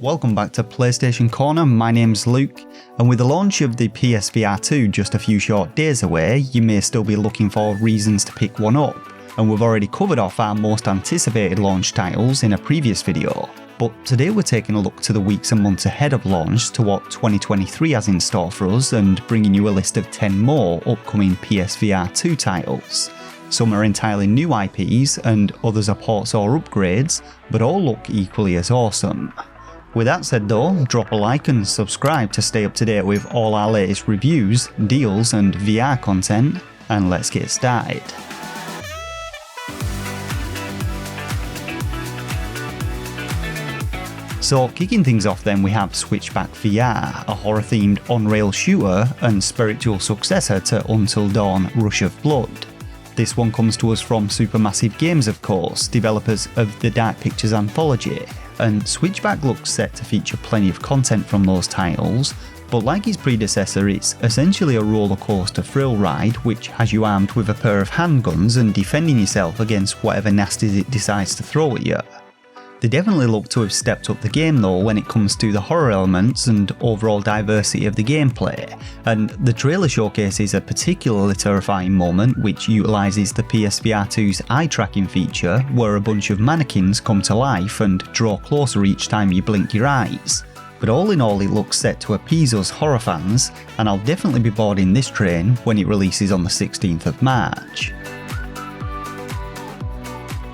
Welcome back to PlayStation Corner, my name's Luke, and with the launch of the PSVR2 just a few short days away, you may still be looking for reasons to pick one up, and we've already covered off our most anticipated launch titles in a previous video. But today we're taking a look to the weeks and months ahead of launch to what 2023 has in store for us and bringing you a list of 10 more upcoming PSVR2 titles. Some are entirely new IPs and others are ports or upgrades, but all look equally as awesome. With that said though, drop a like and subscribe to stay up to date with all our latest reviews, deals and VR content, and let's get started. So kicking things off then we have SwitchBack VR, a horror themed on-rail shooter and spiritual successor to Until Dawn Rush of Blood. This one comes to us from Supermassive Games of course, developers of the Dark Pictures anthology, and SwitchBack looks set to feature plenty of content from those titles, but like his predecessor it's essentially a roller coaster thrill ride which has you armed with a pair of handguns and defending yourself against whatever nasties it decides to throw at you. They definitely look to have stepped up the game though when it comes to the horror elements and overall diversity of the gameplay, and the trailer showcases a particularly terrifying moment which utilises the PSVR2's eye tracking feature where a bunch of mannequins come to life and draw closer each time you blink your eyes. But all in all it looks set to appease us horror fans, and I'll definitely be boarding this train when it releases on the 16th of March.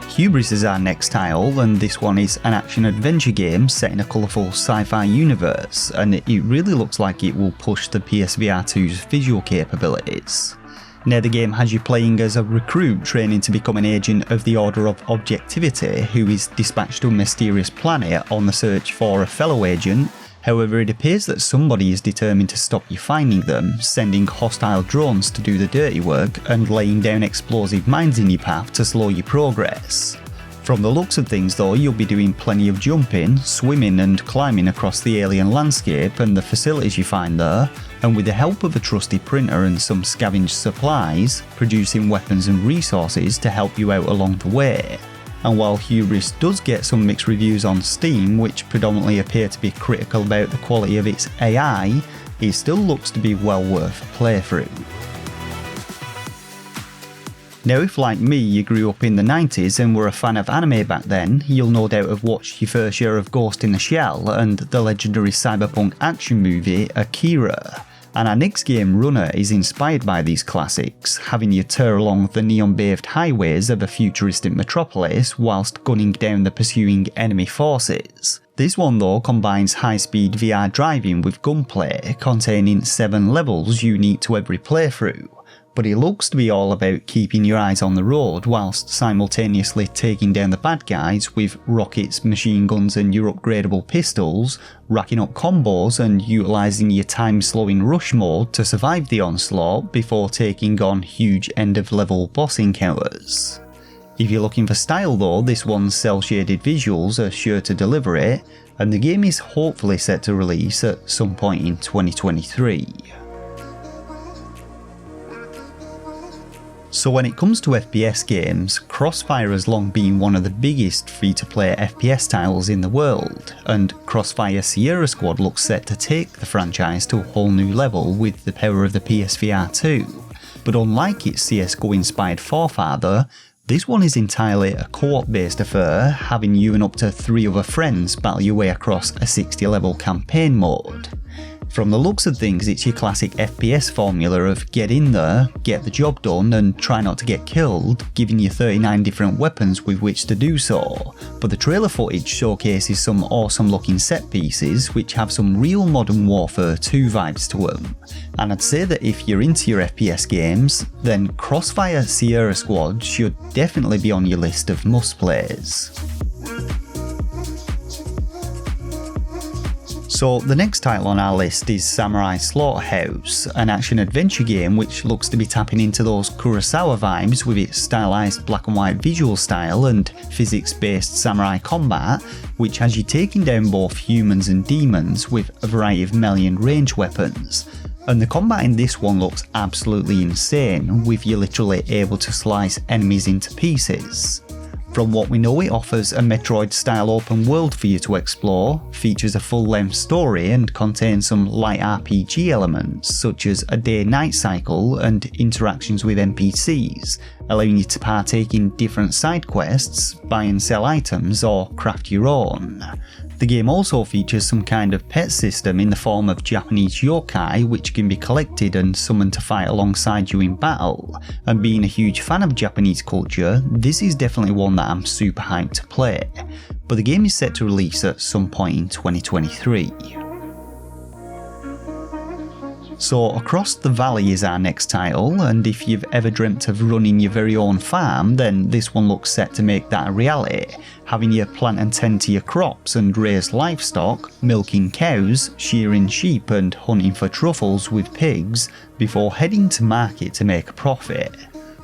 Hubris is our next title, and this one is an action-adventure game set in a colourful sci-fi universe, and it really looks like it will push the PSVR2's visual capabilities. Now the game has you playing as a recruit training to become an agent of the Order of Objectivity who is dispatched to a mysterious planet on the search for a fellow agent. However, it appears that somebody is determined to stop you finding them, sending hostile drones to do the dirty work and laying down explosive mines in your path to slow your progress. From the looks of things though, you'll be doing plenty of jumping, swimming and climbing across the alien landscape and the facilities you find there, and with the help of a trusty printer and some scavenged supplies, producing weapons and resources to help you out along the way. And while Hubris does get some mixed reviews on Steam which predominantly appear to be critical about the quality of its AI, it still looks to be well worth a playthrough. Now if like me you grew up in the 90s and were a fan of anime back then, you'll no doubt have watched your fair share of Ghost in the Shell and the legendary cyberpunk action movie Akira. And our next game, Runner, is inspired by these classics, having you tear along the neon-bathed highways of a futuristic metropolis whilst gunning down the pursuing enemy forces. This one though combines high-speed VR driving with gunplay, containing 7 levels unique to every playthrough. But it looks to be all about keeping your eyes on the road whilst simultaneously taking down the bad guys with rockets, machine guns and your upgradable pistols, racking up combos and utilising your time-slowing rush mode to survive the onslaught before taking on huge end-of-level boss encounters. If you're looking for style though, this one's cel-shaded visuals are sure to deliver it, and the game is hopefully set to release at some point in 2023. So when it comes to FPS games, Crossfire has long been one of the biggest free-to-play FPS titles in the world, and Crossfire Sierra Squad looks set to take the franchise to a whole new level with the power of the PSVR2. But unlike its CSGO-inspired forefather, this one is entirely a co-op based affair, having you and up to 3 other friends battle your way across a 60-level campaign mode. From the looks of things, it's your classic FPS formula of get in there, get the job done and try not to get killed, giving you 39 different weapons with which to do so. But the trailer footage showcases some awesome looking set pieces which have some real Modern Warfare 2 vibes to them. And I'd say that if you're into your FPS games, then Crossfire Sierra Squad should definitely be on your list of must-plays. So the next title on our list is Samurai Slaughterhouse, an action-adventure game which looks to be tapping into those Kurosawa vibes with its stylised black and white visual style and physics-based samurai combat, which has you taking down both humans and demons with a variety of melee and range weapons. And the combat in this one looks absolutely insane, with you literally able to slice enemies into pieces. From what we know, it offers a Metroid-style open world for you to explore, features a full-length story and contains some light RPG elements such as a day-night cycle and interactions with NPCs, allowing you to partake in different side quests, buy and sell items or craft your own. The game also features some kind of pet system in the form of Japanese yokai which can be collected and summoned to fight alongside you in battle, and being a huge fan of Japanese culture, this is definitely one that I'm super hyped to play, but the game is set to release at some point in 2023. So Across the Valley is our next title, and if you've ever dreamt of running your very own farm, then this one looks set to make that a reality, having you plant and tend to your crops and raise livestock, milking cows, shearing sheep and hunting for truffles with pigs, before heading to market to make a profit.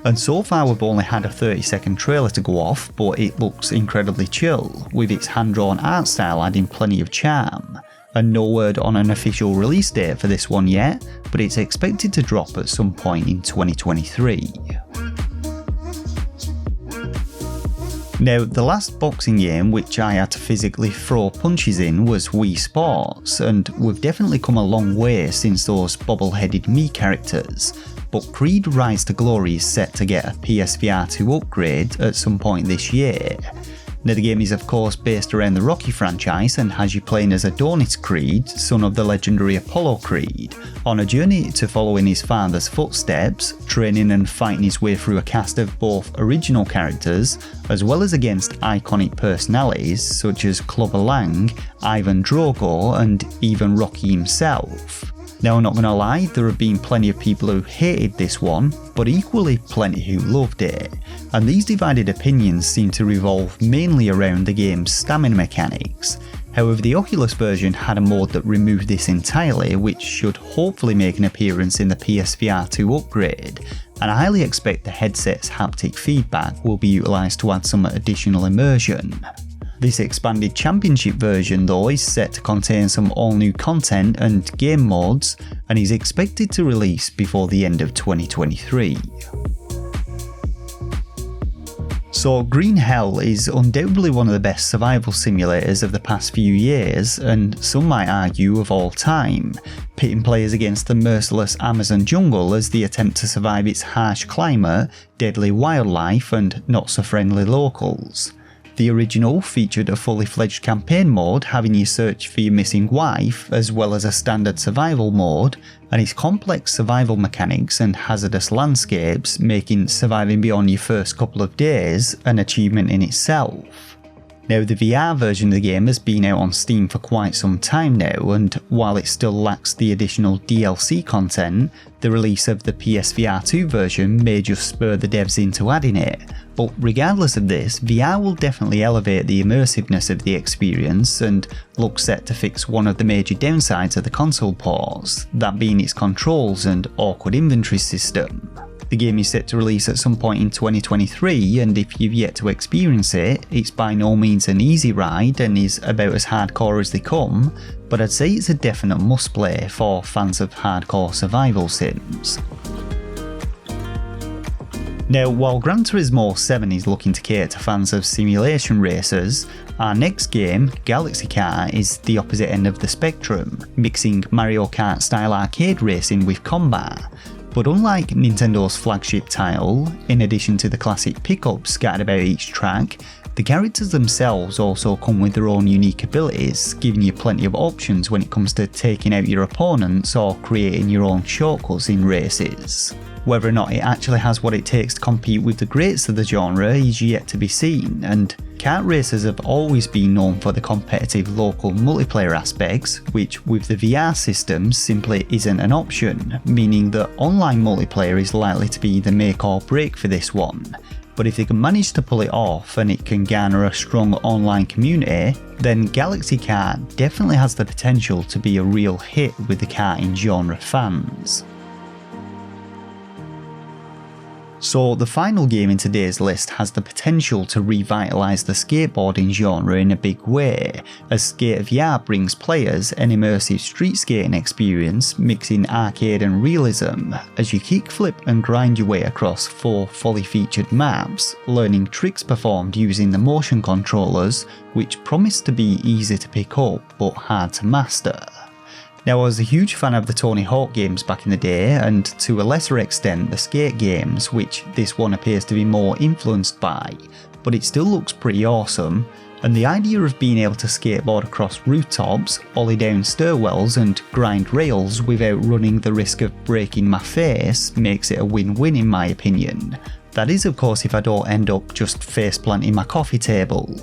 And so far we've only had a 30-second trailer to go off, but it looks incredibly chill, with its hand-drawn art style adding plenty of charm. And no word on an official release date for this one yet, but it's expected to drop at some point in 2023. Now, the last boxing game which I had to physically throw punches in was Wii Sports, and we've definitely come a long way since those bobble-headed Mii characters, but Creed Rise to Glory is set to get a PSVR2 upgrade at some point this year. Now, the game is of course based around the Rocky franchise and has you playing as Adonis Creed, son of the legendary Apollo Creed, on a journey to follow in his father's footsteps, training and fighting his way through a cast of both original characters as well as against iconic personalities such as Clubber Lang, Ivan Drago and even Rocky himself. Now, I'm not going to lie, there have been plenty of people who hated this one, but equally plenty who loved it, and these divided opinions seem to revolve mainly around the game's stamina mechanics. However, the Oculus version had a mode that removed this entirely, which should hopefully make an appearance in the PSVR2 upgrade, and I highly expect the headset's haptic feedback will be utilised to add some additional immersion. This expanded championship version though is set to contain some all new content and game modes, and is expected to release before the end of 2023. So Green Hell is undoubtedly one of the best survival simulators of the past few years, and some might argue of all time, pitting players against the merciless Amazon jungle as they attempt to survive its harsh climate, deadly wildlife and not so friendly locals. The original featured a fully fledged campaign mode having you search for your missing wife, as well as a standard survival mode, and its complex survival mechanics and hazardous landscapes making surviving beyond your first couple of days an achievement in itself. Now, the VR version of the game has been out on Steam for quite some time now, and while it still lacks the additional DLC content, the release of the PSVR2 version may just spur the devs into adding it. But regardless of this, VR will definitely elevate the immersiveness of the experience and looks set to fix one of the major downsides of the console ports, that being its controls and awkward inventory system. The game is set to release at some point in 2023, and if you've yet to experience it, it's by no means an easy ride and is about as hardcore as they come, but I'd say it's a definite must play for fans of hardcore survival sims. Now, while Gran Turismo 7 is looking to cater to fans of simulation racers, our next game, Galaxy Kart, is the opposite end of the spectrum, mixing Mario Kart style arcade racing with combat. But unlike Nintendo's flagship title, in addition to the classic pickups scattered about each track, the characters themselves also come with their own unique abilities, giving you plenty of options when it comes to taking out your opponents or creating your own shortcuts in races. Whether or not it actually has what it takes to compete with the greats of the genre is yet to be seen, and kart racers have always been known for the competitive local multiplayer aspects, which with the VR system simply isn't an option, meaning that online multiplayer is likely to be the make or break for this one. But if they can manage to pull it off and it can garner a strong online community, then Galaxy Kart definitely has the potential to be a real hit with the karting genre fans. So the final game in today's list has the potential to revitalise the skateboarding genre in a big way, as Skate VR brings players an immersive street skating experience mixing arcade and realism as you kickflip and grind your way across 4 fully featured maps, learning tricks performed using the motion controllers, which promise to be easy to pick up but hard to master. Now, I was a huge fan of the Tony Hawk games back in the day, and to a lesser extent the skate games, which this one appears to be more influenced by, but it still looks pretty awesome, and the idea of being able to skateboard across rooftops, ollie down stairwells and grind rails without running the risk of breaking my face makes it a win-win in my opinion. That is of course if I don't end up just face planting my coffee table.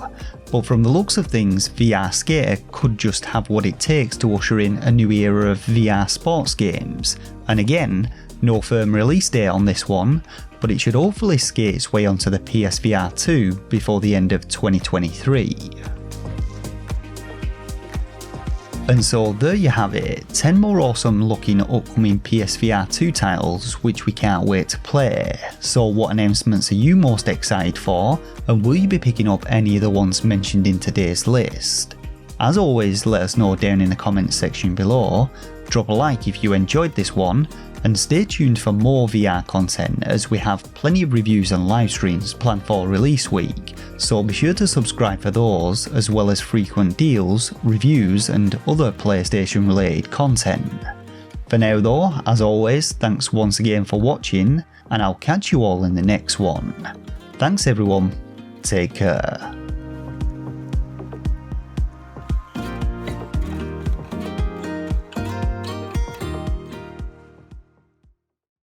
But from the looks of things, VR Skater could just have what it takes to usher in a new era of VR sports games. And again, no firm release date on this one, but it should hopefully skate its way onto the PSVR2 before the end of 2023. And so there you have it, 10 more awesome looking upcoming PSVR2 titles which we can't wait to play. So what announcements are you most excited for, and will you be picking up any of the ones mentioned in today's list? As always, let us know down in the comments section below, drop a like if you enjoyed this one, and stay tuned for more VR content as we have plenty of reviews and live streams planned for release week, so be sure to subscribe for those, as well as frequent deals, reviews and other PlayStation related content. For now though, as always, thanks once again for watching, and I'll catch you all in the next one. Thanks everyone, take care.